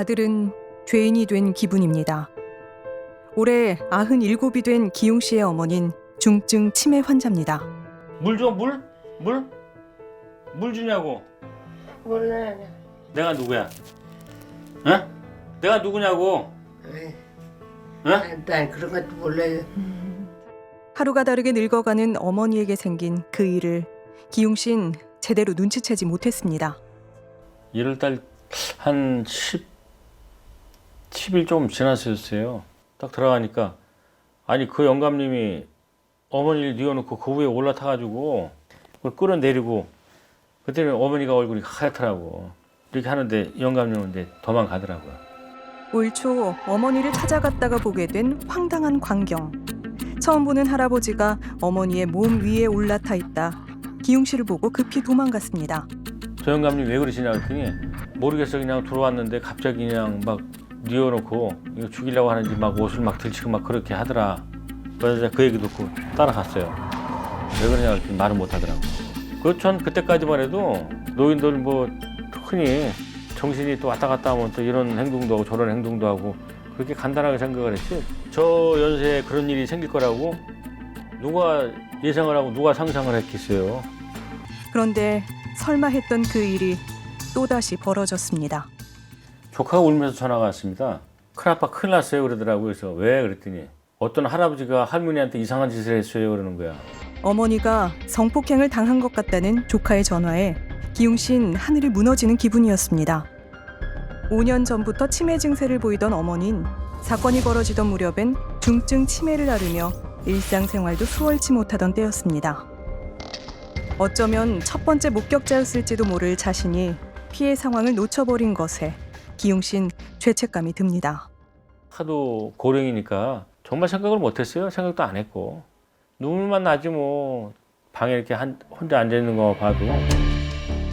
아들은 죄인이 된 기분입니다. 올해 97이 된 기용 씨의 어머니는 중증 치매 환자입니다. 물 줘, 물? 물? 물 주냐고. 몰라요. 내가 누구야? 어? 내가 누구냐고. 어? 난 그런 것도 몰라요. 하루가 다르게 늙어가는 어머니에게 생긴 그 일을 기용 씨는 제대로 눈치채지 못했습니다. 1월달 한 10일 좀 지났었어요. 딱 들어가니까 아니 그 영감님이 어머니를 뉘어놓고 그 위에 올라타가지고 그걸 끌어내리고 그때는 어머니가 얼굴이 하얗더라고. 이렇게 하는데 영감님은 이제 도망가더라고요. 올 초 어머니를 찾아갔다가 보게 된 황당한 광경. 처음 보는 할아버지가 어머니의 몸 위에 올라타 있다. 기용 씨를 보고 급히 도망갔습니다. 저 영감님 왜 그러시냐 그랬더니 모르겠어 그냥 들어왔는데 갑자기 그냥 막 뉘어놓고 이거 죽이려고 하는지 막 옷을 막 들치고 막 그렇게 하더라. 그래서 제가 그 얘기 듣고 따라갔어요. 왜 그러냐 그랬더니 말은 못하더라고. 전 그때까지만 해도 노인들 뭐 흔히 정신이 또 왔다 갔다 하면 또 이런 행동도 하고 저런 행동도 하고 그렇게 간단하게 생각을 했지. 저 연세에 그런 일이 생길 거라고 누가 예상을 하고 누가 상상을 했겠어요. 그런데 설마 했던 그 일이 또다시 벌어졌습니다. 조카가 울면서 전화가 왔습니다. 큰아빠 큰일 났어요 그러더라고요. 그래서 왜 그랬더니 어떤 할아버지가 할머니한테 이상한 짓을 했어요 그러는 거야. 어머니가 성폭행을 당한 것 같다는 조카의 전화에 기용 씨는 하늘이 무너지는 기분이었습니다. 5년 전부터 치매 증세를 보이던 어머니는 사건이 벌어지던 무렵엔 중증 치매를 앓으며 일상생활도 수월치 못하던 때였습니다. 어쩌면 첫 번째 목격자였을지도 모를 자신이 피해 상황을 놓쳐버린 것에 기용 씨는 죄책감이 듭니다. 하도 고령이니까 정말 생각을 못했어요. 생각도 안 했고 눈물만 나지 뭐 방에 이렇게 혼자 앉아있는 거 봐도.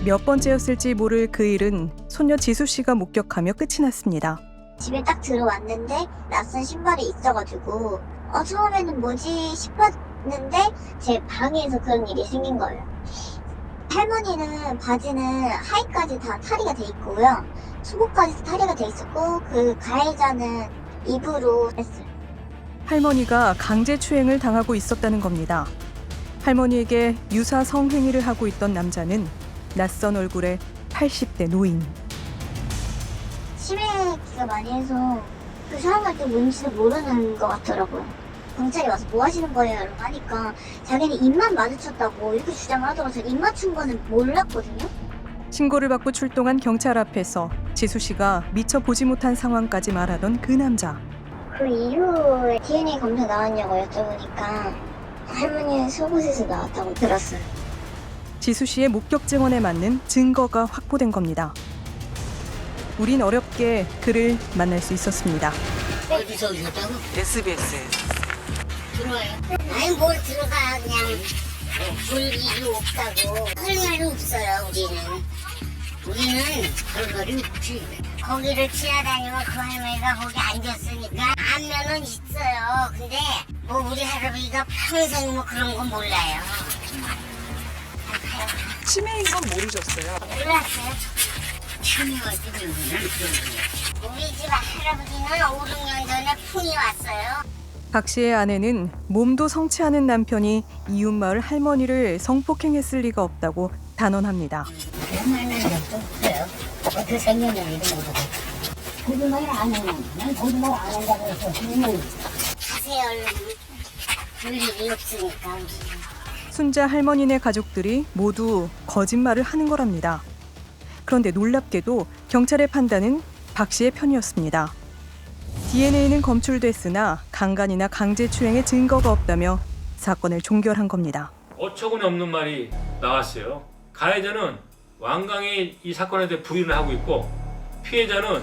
몇 번째였을지 모를 그 일은 손녀 지수 씨가 목격하며 끝이 났습니다. 집에 딱 들어왔는데 낯선 신발이 있어가지고 처음에는 뭐지 싶었는데 제 방에서 그런 일이 생긴 거예요. 할머니는 바지는 하의까지 다 탈의가 돼 있고요. 속옷까지 탈의가 돼 있었고 그 가해자는 입으로 했어요. 할머니가 강제추행을 당하고 있었다는 겁니다. 할머니에게 유사 성행위를 하고 있던 남자는 낯선 얼굴의 80대 노인. 치매기가 많이 해서 그 상황을 뭔지도 모르는 것 같더라고요. 경찰이 와서 뭐 하시는 거예요? 라고 하니까 자기는 입만 마주쳤다고 이렇게 주장을 하더라고요. 입 맞춘 거는 몰랐거든요. 신고를 받고 출동한 경찰 앞에서 지수 씨가 미처 보지 못한 상황까지 말하던 그 남자. 그 이후에 DNA 검사 나왔냐고 여쭤보니까 할머니의 속옷에서 나왔다고 들었어요. 지수 씨의 목격 증언에 맞는 증거가 확보된 겁니다. 우린 어렵게 그를 만날 수 있었습니다. 어디서 오셨다고? SBS에서. 들어와요. 아니 뭘 들어가 그냥 볼 일이 없다고. 할 말이 없어요 우리는 그런 말이 없지. 거기를 지나다니면 그 할머니가 거기 앉았으니까 안면은 있어요. 근데 뭐 우리 할아버지가 평생 뭐 그런 건 몰라요. 치매인 건 모르셨어요? 몰랐어요. 처음에 왔을 때는 우리 집 할아버지는 5, 6년 전에 풍이 왔어요. 박 씨의 아내는 몸도 성치 않은 남편이 이웃마을 할머니를 성폭행했을 리가 없다고 단언합니다. 그런 말은 적도 없어요. 어떻게 생겼는지 모르고. 거짓말 안 해요. 난 거짓말 안 한다고 해서 거짓말 하세요 얼른. 볼 일이 없으니까 우리. 순자 할머니네 가족들이 모두 거짓말을 하는 거랍니다. 그런데 놀랍게도 경찰의 판단은 박 씨의 편이었습니다. DNA는 검출됐으나 강간이나 강제추행의 증거가 없다며 사건을 종결한 겁니다. 어처구니 없는 말이 나왔어요. 가해자는 완강히 이 사건에 대해 부인을 하고 있고 피해자는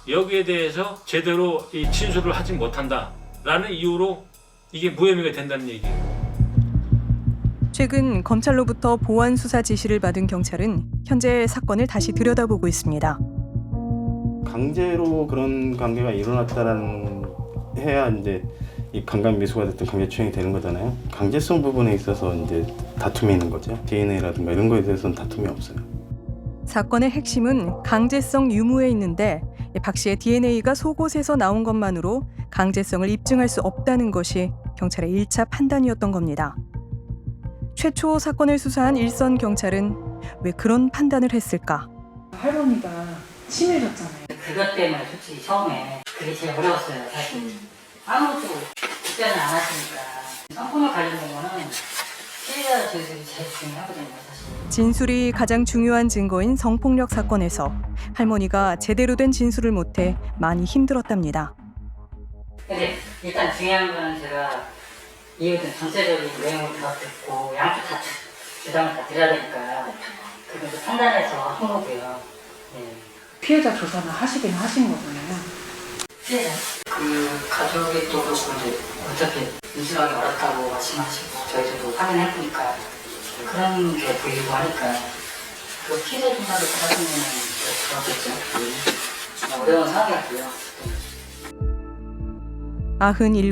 여기에 대해서 제대로 이 진술을 하지 못한다라는 이유로 이게 무혐의가 된다는 얘기예요. 최근 검찰로부터 보완 수사 지시를 받은 경찰은 현재 사건을 다시 들여다보고 있습니다. 강제로 그런 관계가 일어났다라는 해야 이제 이 강간 미수가 됐든 강제추행이 되는 거잖아요. 강제성 부분에 있어서 이제 다툼이 있는 거죠. DNA라든가 이런 거에 대해서는 다툼이 없어요. 사건의 핵심은 강제성 유무에 있는데 박 씨의 DNA가 속옷에서 나온 것만으로 강제성을 입증할 수 없다는 것이 경찰의 1차 판단이었던 겁니다. 최초 사건을 수사한 일선 경찰은 왜 그런 판단을 했을까? 할머니가 치매셨잖아요. 그것 때문에 솔직히 처음에 그게 제일 어려웠어요, 사실. 아무것도 답변을 안 하시니까. 성폭력 관련된 거는 피해자 저희들이 제일 중요하거든요, 사실. 진술이 가장 중요한 증거인 성폭력 사건에서 할머니가 제대로 된 진술을 못해 많이 힘들었답니다. 근데 일단 중요한 거는 제가 이유든 전체적인 내용을 다 듣고 양쪽 다 주장을 다 드려야 되니까 그걸 좀 판단해서 한 거고요. 네. 피해자 조사는 하시긴 하신 거잖아요. 피해자? 그 가족이 또 그렇고 이제 어차피 인수하기 어렵다고 말씀하시고 저희도 확인해보니까 그런 게 보이고 하니까 그 피해자 조사를 받았으면 좋았겠죠. 어려운 상황이었고요. 97.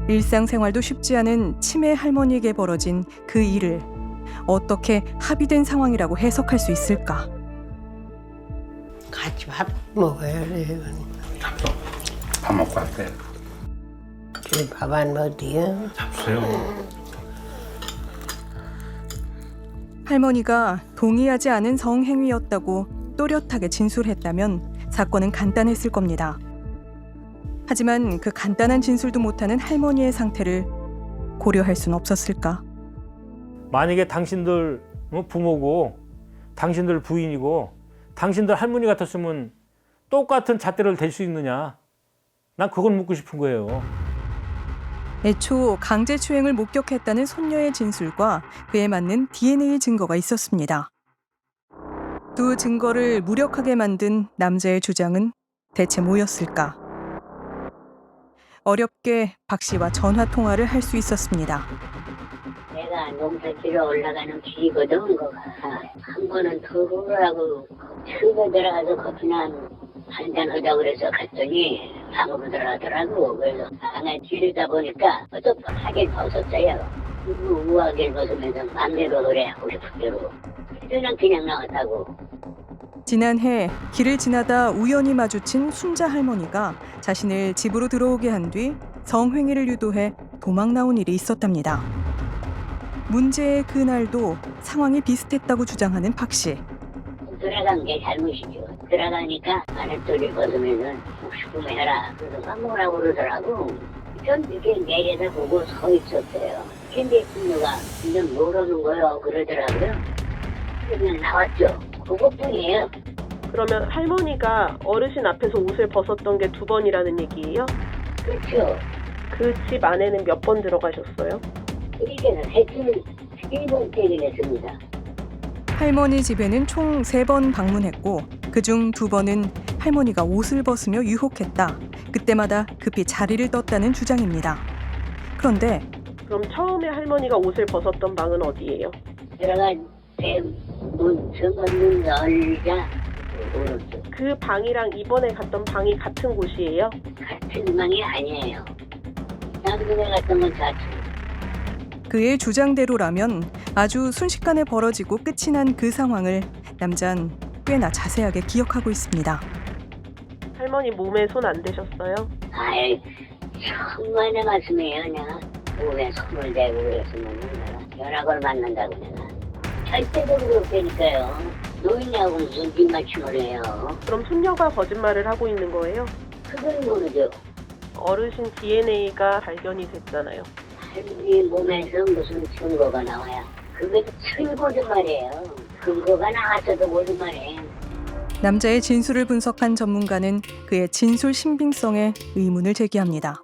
일상생활도 쉽지 않은 치매 할머니에게 벌어진 그 일을 어떻게 합의된 상황이라고 해석할 수 있을까? 같이 밥 먹어야 돼. 밥 먹고 왔어요. 지금 밥 안 먹어요? 잡수요. 할머니가 동의하지 않은 성행위였다고 또렷하게 진술했다면 사건은 간단했을 겁니다. 하지만 그 간단한 진술도 못하는 할머니의 상태를 고려할 수는 없었을까? 만약에 당신들 부모고 당신들 부인이고 당신들 할머니 같았으면 똑같은 잣대를 댈 수 있느냐? 난 그걸 묻고 싶은 거예요. 애초 강제추행을 목격했다는 손녀의 진술과 그에 맞는 DNA 증거가 있었습니다. 두 증거를 무력하게 만든 남자의 주장은 대체 뭐였을까? 어렵게 박 씨와 전화 통화를 할 수 있었습니다. 내가 농사지러 올라가는 길이거든, 거가. 한 번은 더 오라고 집에 들어가서 커피나 한잔 하자 그래서 갔더니 방으로 들어가더라고. 그래서 방에 지르다 보니까 어떡하게 벗었어요. 우아하게 벗으면서 맘대로 그래 하고 싶은 대로. 그냥 나왔다고. 지난해 길을 지나다 우연히 마주친 순자 할머니가 자신을 집으로 들어오게 한 뒤 성행위를 유도해 도망 나온 일이 있었답니다. 문제의 그날도 상황이 비슷했다고 주장하는 박 씨. 들어간 게 잘못이죠. 들어가니까 아랫도를 벗으면은 혹시 해라. 그래서 깜놀라고 그러더라고. 전 이렇게 내려다보고 서 있었어요. 근데 친구가 이건 모르는 거요 그러더라고요. 그냥 나왔죠. 그것뿐이에요. 그러면 할머니가 어르신 앞에서 옷을 벗었던 게 2번이라는 얘기예요? 그렇죠. 그 집 안에는 몇 번 들어가셨어요? 이렇게 해치는 1번 때긴 했습니다. 할머니 집에는 총 3번 방문했고 그중 2번은 할머니가 옷을 벗으며 유혹했다. 그때마다 급히 자리를 떴다는 주장입니다. 그런데 그럼 처음에 할머니가 옷을 벗었던 방은 어디예요? 들어간 문 정문 열자 오른쪽. 그 방이랑 이번에 갔던 방이 같은 곳이에요? 같은 방이 아니에요. 남편에 갔던 건 같은. 그의 주장대로라면 아주 순식간에 벌어지고 끝이 난 그 상황을 남자는 꽤나 자세하게 기억하고 있습니다. 할머니 몸에 손 안 대셨어요? 아이, 천만의 말씀이에요, 내가. 몸에 손을 대고 그랬으면 내가 연락을 만난다고 내가. 절대로 그렇다니까요. 노인하고 무슨 뒷맞춤을 해요. 그럼 손녀가 거짓말을 하고 있는 거예요? 그건 모르죠. 어르신 DNA가 발견이 됐잖아요. 할머니 몸에서 무슨 증거가 나와야. 그게 거짓말이에요. 근거가 나왔어도 거짓말이에요. 남자의 진술을 분석한 전문가는 그의 진술 신빙성에 의문을 제기합니다.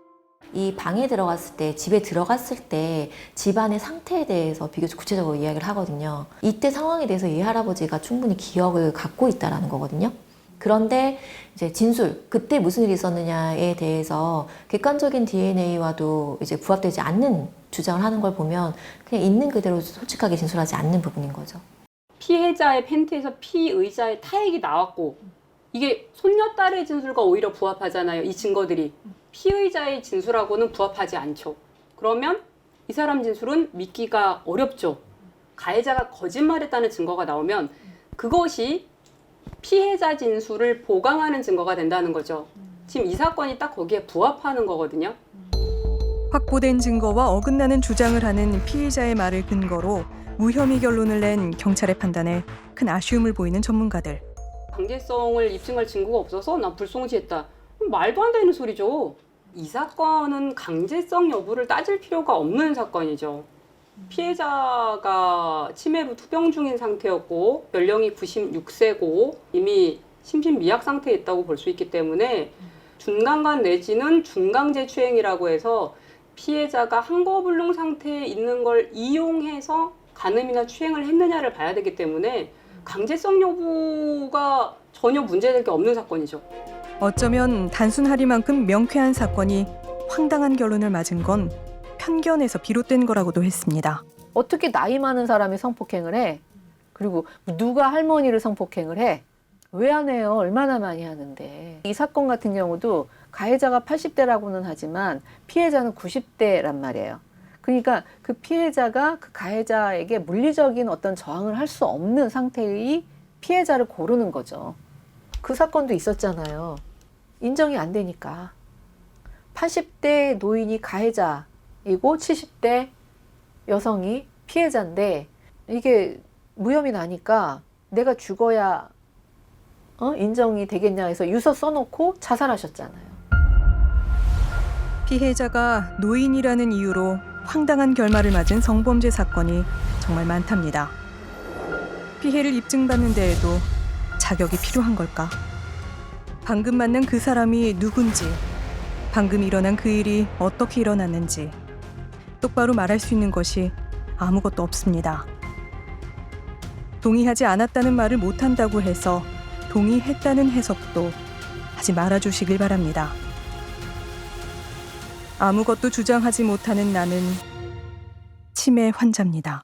이 방에 들어갔을 때, 집에 들어갔을 때 집안의 상태에 대해서 비교적 구체적으로 이야기를 하거든요. 이때 상황에 대해서 이 할아버지가 충분히 기억을 갖고 있다는 거거든요. 그런데 이제 진술, 그때 무슨 일이 있었느냐에 대해서 객관적인 DNA와도 이제 부합되지 않는 주장을 하는 걸 보면 그냥 있는 그대로 솔직하게 진술하지 않는 부분인 거죠. 피해자의 팬티에서 피의자의 타액이 나왔고 이게 손녀딸의 진술과 오히려 부합하잖아요. 이 증거들이. 피의자의 진술하고는 부합하지 않죠. 그러면 이 사람 진술은 믿기가 어렵죠. 가해자가 거짓말했다는 증거가 나오면 그것이 피해자 진술을 보강하는 증거가 된다는 거죠. 지금 이 사건이 딱 거기에 부합하는 거거든요. 확보된 증거와 어긋나는 주장을 하는 피의자의 말을 근거로 무혐의 결론을 낸 경찰의 판단에 큰 아쉬움을 보이는 전문가들. 강제성을 입증할 증거가 없어서 난 불송치했다. 말도 안 되는 소리죠. 이 사건은 강제성 여부를 따질 필요가 없는 사건이죠. 피해자가 치매로 투병 중인 상태였고 연령이 96세고 이미 심신미약 상태에 있다고 볼 수 있기 때문에 준강간 내지는 준강제추행이라고 해서 피해자가 항거불능 상태에 있는 걸 이용해서 간음이나 추행을 했느냐를 봐야 되기 때문에 강제성 여부가 전혀 문제될 게 없는 사건이죠. 어쩌면 단순하리만큼 명쾌한 사건이 황당한 결론을 맞은 건 편견에서 비롯된 거라고도 했습니다. 어떻게 나이 많은 사람이 성폭행을 해? 그리고 누가 할머니를 성폭행을 해? 왜 안 해요? 얼마나 많이 하는데. 이 사건 같은 경우도 가해자가 80대라고는 하지만 피해자는 90대란 말이에요. 그러니까 그 피해자가 그 가해자에게 물리적인 어떤 저항을 할 수 없는 상태의 피해자를 고르는 거죠. 그 사건도 있었잖아요. 인정이 안 되니까. 80대 노인이 가해자이고 70대 여성이 피해자인데 이게 무혐의 나니까 내가 죽어야 인정이 되겠냐 해서 유서 써놓고 자살하셨잖아요. 피해자가 노인이라는 이유로 황당한 결말을 맞은 성범죄 사건이 정말 많답니다. 피해를 입증받는 데에도 자격이 필요한 걸까? 방금 만난 그 사람이 누군지, 방금 일어난 그 일이 어떻게 일어났는지 똑바로 말할 수 있는 것이 아무것도 없습니다. 동의하지 않았다는 말을 못한다고 해서 동의했다는 해석도 하지 말아주시길 바랍니다. 아무것도 주장하지 못하는 나는 치매 환자입니다.